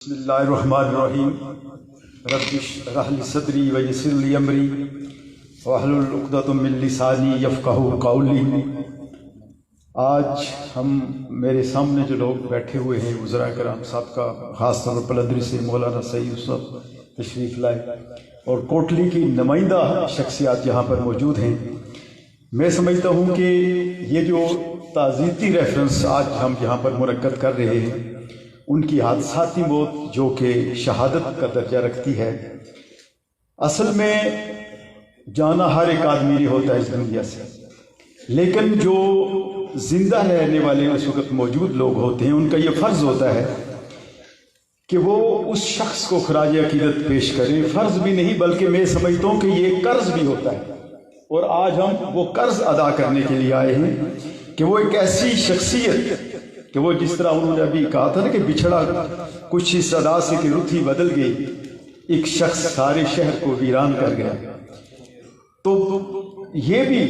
بسم اللہ الرحمن الرحیم رب اشرح لی صدری ویسر لی امری واحلل عقدۃ من لسانی یفقہوا قولی۔ آج ہم میرے سامنے جو لوگ بیٹھے ہوئے ہیں وزراء کرام صاحب کا، خاص طور پر پلندری سے مولانا سعید یوسف تشریف لائے اور کوٹلی کی نمائندہ شخصیات یہاں پر موجود ہیں۔ میں سمجھتا ہوں کہ یہ جو تعزیتی ریفرنس آج ہم یہاں پر منعقد کر رہے ہیں، ان کی حادثاتی موت جو کہ شہادت کا درجہ رکھتی ہے، اصل میں جانا ہر ایک آدمی نہیں ہوتا اس دنیا سے، لیکن جو زندہ رہنے والے اس وقت موجود لوگ ہوتے ہیں ان کا یہ فرض ہوتا ہے کہ وہ اس شخص کو خراج عقیدت پیش کریں۔ فرض بھی نہیں بلکہ میں سمجھتا ہوں کہ یہ قرض بھی ہوتا ہے، اور آج ہم وہ قرض ادا کرنے کے لیے آئے ہیں کہ وہ ایک ایسی شخصیت کہ وہ جس طرح انہوں نے ابھی کہا تھا نا کہ بچھڑا کچھ اس ادا سے کہ رتھی بدل گئی، ایک شخص سارے شہر کو ویران کر گیا۔ تو یہ بھی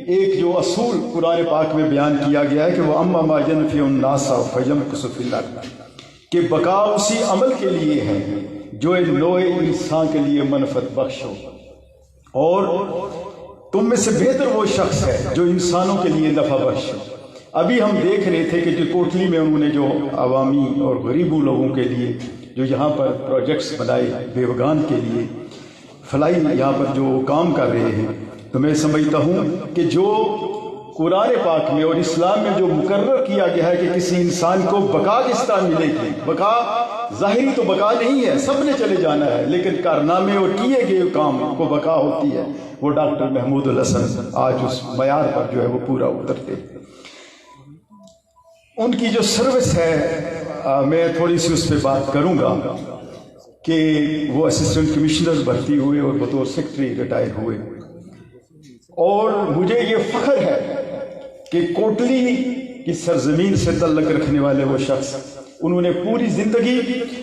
ایک جو اصول قرآن پاک میں بیان کیا گیا ہے کہ وہ اما ما ينفع الناس فيمكث في الارض، کہ بقا اسی عمل کے لیے ہے جو ایک نوع انسان کے لیے منفعت بخش ہو، اور تم میں سے بہتر وہ شخص ہے جو انسانوں کے لیے نفع بخش ہو۔ ابھی ہم دیکھ رہے تھے کہ جو کوٹلی میں انہوں نے جو عوامی اور غریبوں لوگوں کے لیے جو یہاں پر پروجیکٹس بنائے، بیوگان کے لیے فلائی یہاں پر جو کام کر رہے ہیں، تو میں سمجھتا ہوں کہ جو قرآن پاک میں اور اسلام میں جو مقرر کیا گیا ہے کہ کسی انسان کو بقا کس طرح ملے گی، بقا ظاہری تو بقا نہیں ہے، سب نے چلے جانا ہے، لیکن کارنامے اور کیے گئے کام کو بقا ہوتی ہے۔ وہ ڈاکٹر محمود الحسن آج اس معیار پر جو ہے وہ پورا اترتے۔ ان کی جو سروس ہے میں تھوڑی سی اس پہ بات کروں گا کہ وہ اسسٹنٹ کمشنر بھرتی ہوئے اور بطور سیکرٹری ریٹائر ہوئے، اور مجھے یہ فخر ہے کہ کوٹلی کی سرزمین سے تعلق رکھنے والے وہ شخص، انہوں نے پوری زندگی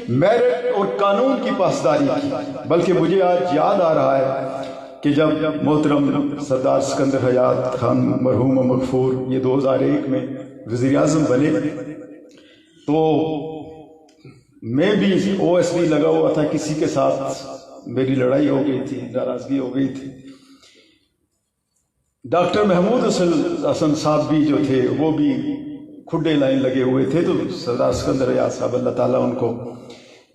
میرٹ اور قانون کی پاسداری کی۔ بلکہ مجھے آج یاد آ رہا ہے کہ جب محترم سردار سکندر حیات خان مرحوم و مغفور یہ 2001 میں وزیر اعظم بنے، تو میں بھی OSD لگا ہوا تھا، کسی کے ساتھ میری لڑائی ہو گئی تھی، ناراضگی ہو گئی تھی۔ ڈاکٹر محمود حسن صاحب بھی جو تھے وہ بھی کھڈے لائن لگے ہوئے تھے، تو سردار سکندر حیات صاحب اللہ تعالیٰ ان کو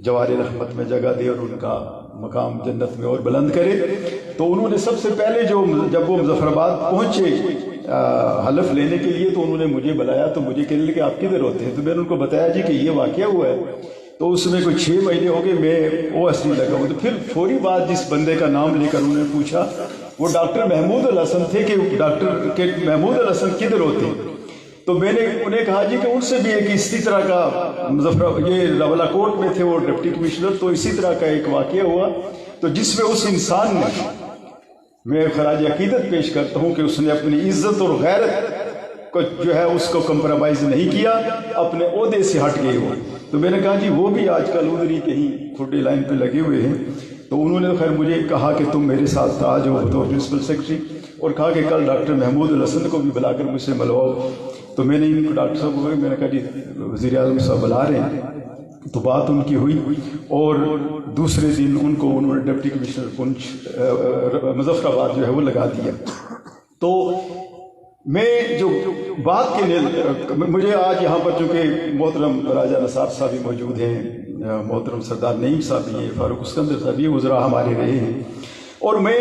جوار رحمت میں جگہ دے اور ان کا مقام جنت میں اور بلند کرے۔ تو انہوں نے سب سے پہلے جب وہ مظفر آباد پہنچے حلف لینے کے لیے، تو انہوں نے مجھے بلایا، تو مجھے کہنے لگے آپ کدھر ہوتے ہیں؟ تو میں نے ان کو بتایا جی کہ یہ واقعہ ہوا ہے۔ تو اس میں کوئی 6 مہینے ہو گئے میں OSD لگا ہوں۔ تو پھر فوری بات جس بندے کا نام لے کر انہوں نے پوچھا، وہ ڈاکٹر محمود الحسن تھے، کہ ڈاکٹر کے محمود الحسن کدھر ہوتے ہیں؟ تو میں نے انہیں کہا جی کہ ان سے بھی ایک اسی طرح کا یہ راولا کوٹ میں تھے وہ ڈپٹی کمشنر، تو اسی طرح کا ایک واقعہ ہوا، تو جس میں اس انسان نے، میں خراج عقیدت پیش کرتا ہوں کہ اس نے اپنی عزت اور غیرت کو جو ہے اس کو کمپرومائز نہیں کیا، اپنے عہدے سے ہٹ گئے ہو۔ تو میں نے کہا جی وہ بھی آج کل ادھر ہی کہیں کھڈے لائن پہ لگے ہوئے ہیں۔ تو انہوں نے خیر مجھے کہا کہ تم میرے ساتھ آ جاؤ بطور پرنسپل سیکرٹری، اور کہا کہ کل ڈاکٹر محمود الحسن کو بھی بلا کر مجھ سے ملواؤ۔ تو میں نے ان کو ڈاکٹر صاحب کو میں نے کہا جی وزیر اعظم صاحب بلا رہے ہیں، تو بات ان کی ہوئی، اور دوسرے دن ان کو انہوں نے ڈپٹی کمشنر پنچ مظفر آباد جو ہے وہ لگا دیا۔ تو میں جو بات کے لیے مجھے آج یہاں پر چونکہ محترم راجہ نثار صاحب بھی موجود ہیں، محترم سردار نعیم صاحب بھی ہیں، فاروق اسکندر صاحب بھی وزراء ہمارے رہے ہیں، اور میں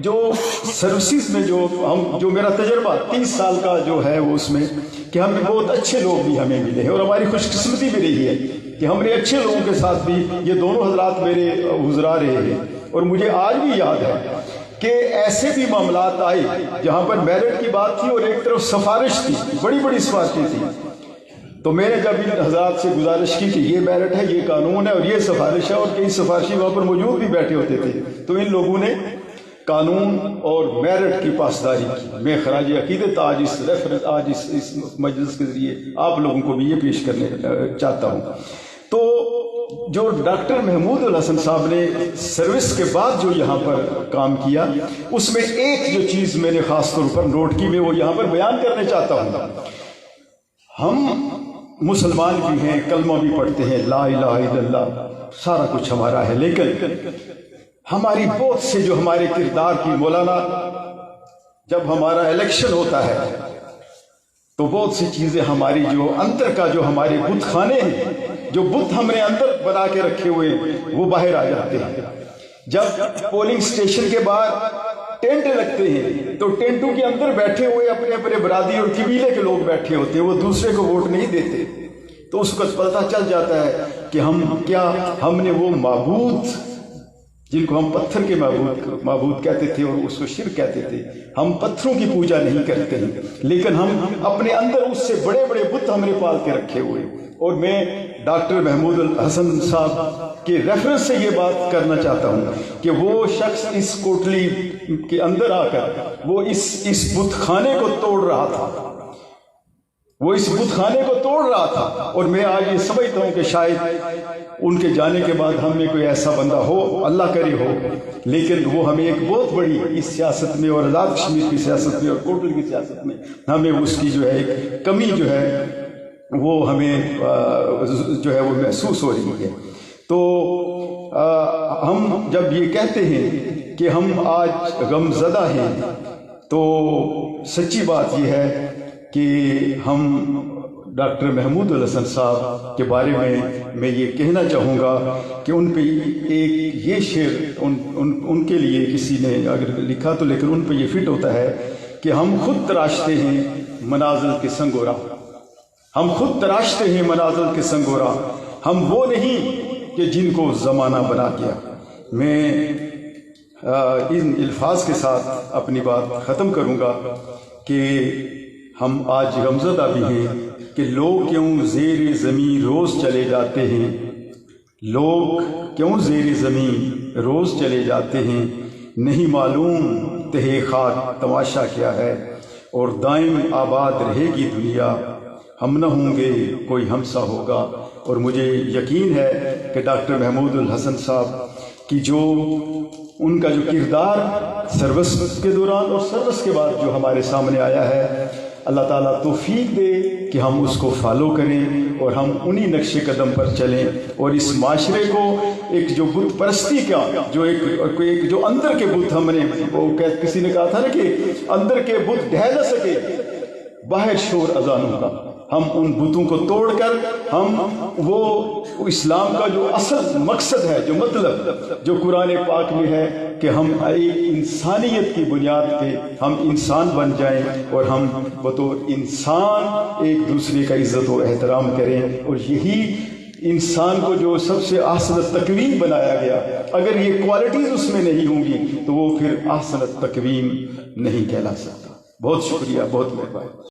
جو سروسز میں جو میرا تجربہ 30 سال کا جو ہے وہ اس میں کہ ہمیں بہت اچھے لوگ بھی ہمیں ملے ہیں، اور ہماری خوش قسمتی بھی رہی ہے کہ ہم نے اچھے لوگوں کے ساتھ بھی یہ دونوں حضرات میرے وزراء رہے ہیں۔ اور مجھے آج بھی یاد ہے کہ ایسے بھی معاملات آئے جہاں پر میرٹ کی بات تھی اور ایک طرف سفارش تھی، بڑی بڑی سفارشیں تھیں، تو میں نے جب ان حضرات سے گزارش کی کہ یہ میرٹ ہے، یہ قانون ہے اور یہ سفارش ہے، اور کئی سفارشی وہاں پر موجود بھی بیٹھے ہوتے تھے، تو ان لوگوں نے قانون اور میرٹ کی پاسداری کی۔ میں خراج عقیدت آج اس مجلس کے ذریعے آپ لوگوں کو بھی یہ پیش کرنے چاہتا ہوں۔ تو جو ڈاکٹر محمود الحسن صاحب نے سروس کے بعد جو یہاں پر کام کیا، اس میں ایک جو چیز میں نے خاص طور پر نوٹ کی، میں وہ یہاں پر بیان کرنے چاہتا ہوں۔ ہم مسلمان بھی ہیں، کلمہ بھی پڑھتے ہیں، لا الہ الا اللہ، سارا کچھ ہمارا ہے، لیکن ہماری بہت سے جو ہمارے کردار کی، مولانا جب ہمارا الیکشن ہوتا ہے تو بہت سی چیزیں ہماری جو اندر کا، جو ہمارے بت خانے ہیں، جو بت ہم نے اندر بنا کے رکھے ہوئے ہیں، وہ باہر آ جاتے ہیں۔ جب پولنگ سٹیشن کے باہر ٹینٹ لگتے ہیں تو ٹینٹوں کے اندر بیٹھے ہوئے اپنے اپنے برادری اور قبیلے کے لوگ بیٹھے ہوتے ہیں، وہ دوسرے کو ووٹ نہیں دیتے، تو اس کو پتہ چل جاتا ہے کہ ہم نے وہ معبود جن کو ہم پتھر کے معبود کہتے تھے اور اس کو شرک کہتے تھے، ہم پتھروں کی پوجا نہیں کرتے ہیں، لیکن ہم اپنے اندر اس سے بڑے بڑے بت ہم نے پال کے رکھے ہوئے۔ اور میں ڈاکٹر محمود الحسن صاحب کے ریفرنس سے یہ بات کرنا چاہتا ہوں کہ وہ شخص اس کوٹلی کے اندر آ کر وہ اس بت خانے کو توڑ رہا تھا، وہ اس بت خانے کو توڑ رہا تھا، اور میں آج یہ سمجھتا ہوں کہ شاید ان کے جانے کے بعد ہم میں کوئی ایسا بندہ ہو، اللہ کرے ہو، لیکن وہ ہمیں ایک بہت بڑی اس سیاست میں اور آزاد کشمیر کی سیاست میں اور کوٹل کی سیاست میں ہمیں اس کی جو ہے ایک کمی جو ہے وہ ہمیں جو ہے وہ محسوس ہو رہی ہے۔ تو ہم جب یہ کہتے ہیں کہ ہم آج غم زدہ ہیں تو سچی بات یہ ہے کہ ہم ڈاکٹر محمود الحسن صاحب کے بارے میں یہ کہنا چاہوں گا کہ ان پہ ایک یہ شعر ان کے لیے کسی نے اگر لکھا تو، لیکن ان پہ یہ فٹ ہوتا ہے کہ ہم خود تراشتے ہیں منازل کے سنگورا، ہم خود تراشتے ہیں منازل کے سنگورا، ہم وہ نہیں کہ جن کو زمانہ بنا گیا۔ میں ان الفاظ کے ساتھ اپنی بات ختم کروں گا کہ ہم آج غمزدہ بھی ہیں کہ لوگ کیوں زیر زمین روز چلے جاتے ہیں، لوگ کیوں زیر زمین روز چلے جاتے ہیں، نہیں معلوم تہے خاک تماشا کیا ہے، اور دائم آباد رہے گی دنیا، ہم نہ ہوں گے کوئی ہمسا ہوگا۔ اور مجھے یقین ہے کہ ڈاکٹر محمود الحسن صاحب کی جو ان کا جو کردار سروس کے دوران اور سروس کے بعد جو ہمارے سامنے آیا ہے، اللہ تعالیٰ توفیق دے کہ ہم اس کو فالو کریں اور ہم انہی نقش قدم پر چلیں، اور اس معاشرے کو ایک جو بت پرستی کا جو ایک جو اندر کے بت ہم نے، وہ کسی نے کہا تھا نا کہ اندر کے بت ڈھہ نہ سکے باہر شور اذانوں کا، ہم ان بتوں کو توڑ کر ہم وہ اسلام کا جو اصل مقصد ہے، جو مطلب جو قرآن پاک میں ہے کہ ہم ایک انسانیت کی بنیاد پہ ہم انسان بن جائیں اور ہم بطور انسان ایک دوسرے کا عزت و احترام کریں، اور یہی انسان کو جو سب سے احسن تکوین بنایا گیا، اگر یہ کوالٹیز اس میں نہیں ہوں گی تو وہ پھر احسن تکوین نہیں کہلا سکتا۔ بہت شکریہ، بہت مہربانی۔